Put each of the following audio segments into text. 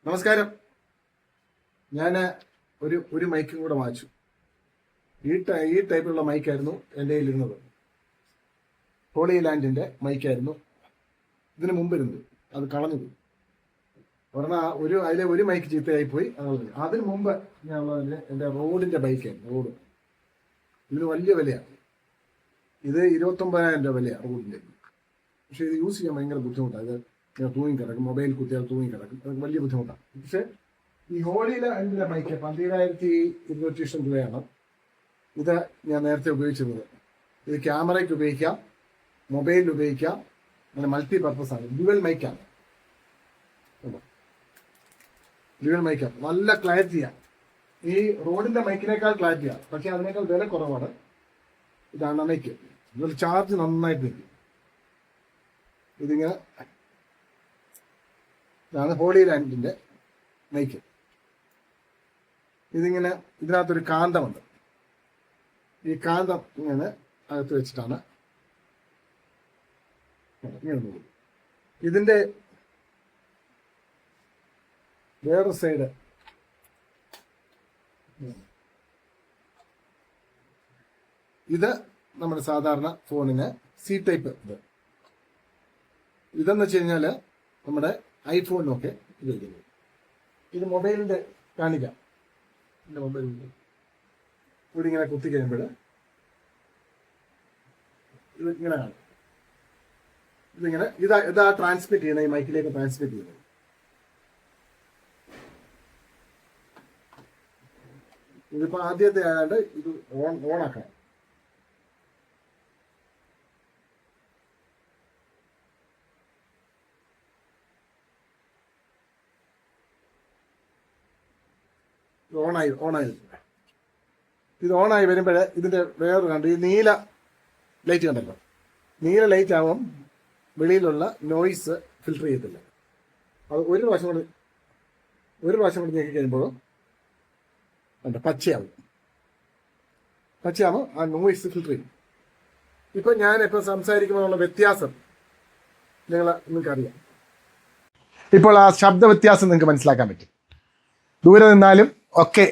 നമസ്കാരം. ഞാൻ ഒരു മൈക്കും കൂടെ വാങ്ങിച്ചു. ഈ ടൈപ്പിലുള്ള മൈക്കായിരുന്നു എൻ്റെ കയ്യിലിരുന്നത്. ഹോളി ലാൻഡിൻ്റെ മൈക്കായിരുന്നു ഇതിന് മുമ്പ് ഇരുന്നത്. അത് കളഞ്ഞു. അതിലെ ഒരു മൈക്ക് ചീത്തയായി പോയി. അതിന് മുമ്പ് ഞാൻ എൻ്റെ റോഡിൻ്റെ ബൈക്കായിരുന്നു. റോഡ് ഇതിന് വലിയ വിലയാണ്. ഇത് 29,000 രൂപ വിലയാണ് റോഡിൻ്റെ. പക്ഷേ ഇത് യൂസ് ചെയ്യാൻ ഭയങ്കര ബുദ്ധിമുട്ടാണ്. ഇത് തൂങ്ങിക്കിടക്കും, മൊബൈൽ കുത്തിയാൽ തൂങ്ങിക്കിടക്കും, അതൊക്കെ വലിയ ബുദ്ധിമുട്ടാണ്. പക്ഷേ ഈ ഹോളിയിലെ അതിൻ്റെ മൈക്ക് 12,200 രൂപയാണ്. ഇത് ഞാൻ നേരത്തെ ഉപയോഗിച്ചിരുന്നത്. ഇത് ക്യാമറയ്ക്ക് ഉപയോഗിക്കാം, മൊബൈലിൽ ഉപയോഗിക്കാം, അങ്ങനെ മൾട്ടി പർപ്പസാണ്. ഡ്യുവൽ മൈക്കാണ്. ഡ്യുവൽ മൈക്കാണ്. നല്ല ക്ലാരിറ്റിയാണ്. ഈ റോഡിൻ്റെ മൈക്കിനേക്കാൾ ക്ലാരിറ്റിയാണ്, പക്ഷേ അതിനേക്കാൾ വില കുറവാണ്. ഇതാണ് മൈക്ക്. ഇതൊരു ചാർജ് നന്നായിട്ട് നിൽക്കും. ഇതാണ് ഹോളി ലാൻഡിൻ്റെ മൈക്ക്. ഇതിനകത്തൊരു കാന്തമുണ്ട്. ഈ കാന്തം ഇങ്ങനെ അകത്ത് വെച്ചിട്ടാണ് ഇതിൻ്റെ വേറെ സൈഡ് ഇത് നമ്മുടെ സാധാരണ ഫോണിന് സി ടൈപ്പ്. ഇതെന്ന് വെച്ച് കഴിഞ്ഞാൽ നമ്മുടെ ഐഫോണിനൊക്കെ ഉപയോഗിക്കുന്നത്. ഇത് മൊബൈലിൻ്റെ കാണിക്കാം. എൻ്റെ മൊബൈലിൻ്റെ ഇവിടെ ഇങ്ങനെ കുത്തി കഴിയുമ്പോൾ ഇത് ഇങ്ങനെ കാണും. ഇതാ ട്രാൻസ്മിറ്റ് ചെയ്യുന്നത്, ഈ മൈക്കിലേക്ക് ട്രാൻസ്മിറ്റ് ചെയ്യുന്നത്. ഇതിപ്പോൾ ആദ്യത്തെ ആയതുകൊണ്ട് ഇത് ഓണാക്കണം. ഓണായി ഇത് ഓണായി വരുമ്പോൾ ഇതിൻ്റെ വേറൊരു കണ്ട് ഈ നീല ലൈറ്റ് കണ്ടല്ലോ. നീല ലൈറ്റ് ആകുമ്പം വെളിയിലുള്ള നോയ്സ് ഫിൽട്ടർ ചെയ്യത്തില്ല. അത് ഒരു പ്രാവശ്യം കൊണ്ട് ഞെക്കി കഴിയുമ്പോഴും പച്ചയാകുമ്പോൾ ആ നോയ്സ് ഫിൽട്ടർ ചെയ്യും. ഇപ്പം ഞാനിപ്പോൾ സംസാരിക്കുമ്പോഴുള്ള വ്യത്യാസം നിങ്ങൾക്കറിയാം. ഇപ്പോൾ ആ ശബ്ദ വ്യത്യാസം നിങ്ങൾക്ക് മനസ്സിലാക്കാൻ പറ്റും. ദൂരെ നിന്നാലും ഒക്കെ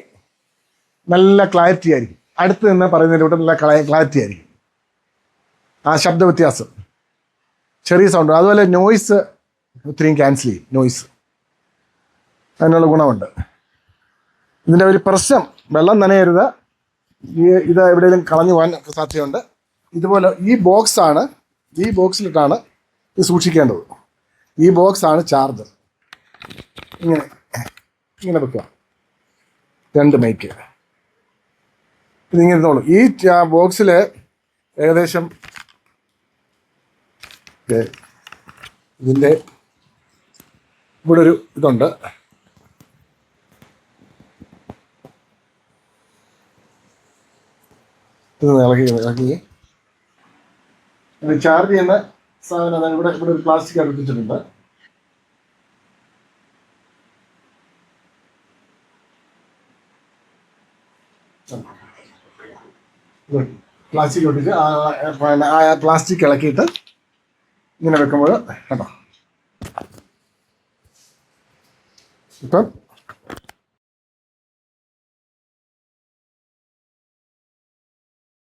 നല്ല ക്ലാരിറ്റി ആയിരിക്കും. അടുത്ത് നിന്ന് പറയുന്നതിലൂടെ നല്ല ക്ലാരിറ്റി ആയിരിക്കും. ആ ശബ്ദ വ്യത്യാസം, ചെറിയ സൗണ്ട്. അതുപോലെ നോയ്സ് ഒത്തിരിയും ക്യാൻസൽ ചെയ്യും. നോയ്സ് അതിനുള്ള ഗുണമുണ്ട്. ഇതിൻ്റെ ഒരു പ്രശ്നം, വെള്ളം നനയരുത്. ഇത് എവിടെയെങ്കിലും കളഞ്ഞു പോകാൻ സാധ്യതയുണ്ട്. ഇതുപോലെ ഈ ബോക്സിലിട്ടാണ് ഇത് സൂക്ഷിക്കേണ്ടത്. ഈ ബോക്സാണ് ചാർജർ. ഇങ്ങനെ വെക്കുക. 2 മൈക്ക് ഇതിങ്ങനെ ഇരുന്നോളൂ. ഈ ബോക്സിൽ ഏകദേശം ഇതിൻ്റെ ഇവിടെ ഒരു ഇതുണ്ട്. ഇത് ഇളക്കി ഇത് ചാർജ് ചെയ്യുന്ന സാധനം ഇവിടെ ഒരു പ്ലാസ്റ്റിക് അടുപ്പിച്ചിട്ടുണ്ട്. പ്ലാസ്റ്റിക് ഒട്ടിച്ച് ആ പ്ലാസ്റ്റിക് ഇളക്കിയിട്ട് ഇങ്ങനെ വെക്കുമ്പോൾ കേട്ടോ. ഇപ്പം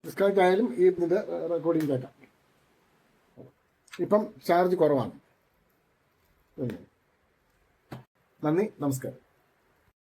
ഡിസ്കണക്ട് ആയാലും ഈ ഇതിൻ്റെ റെക്കോർഡിങ് കേൾക്കാം. ഇപ്പം ചാർജ് കുറവാണ്. നന്ദി, നമസ്കാരം.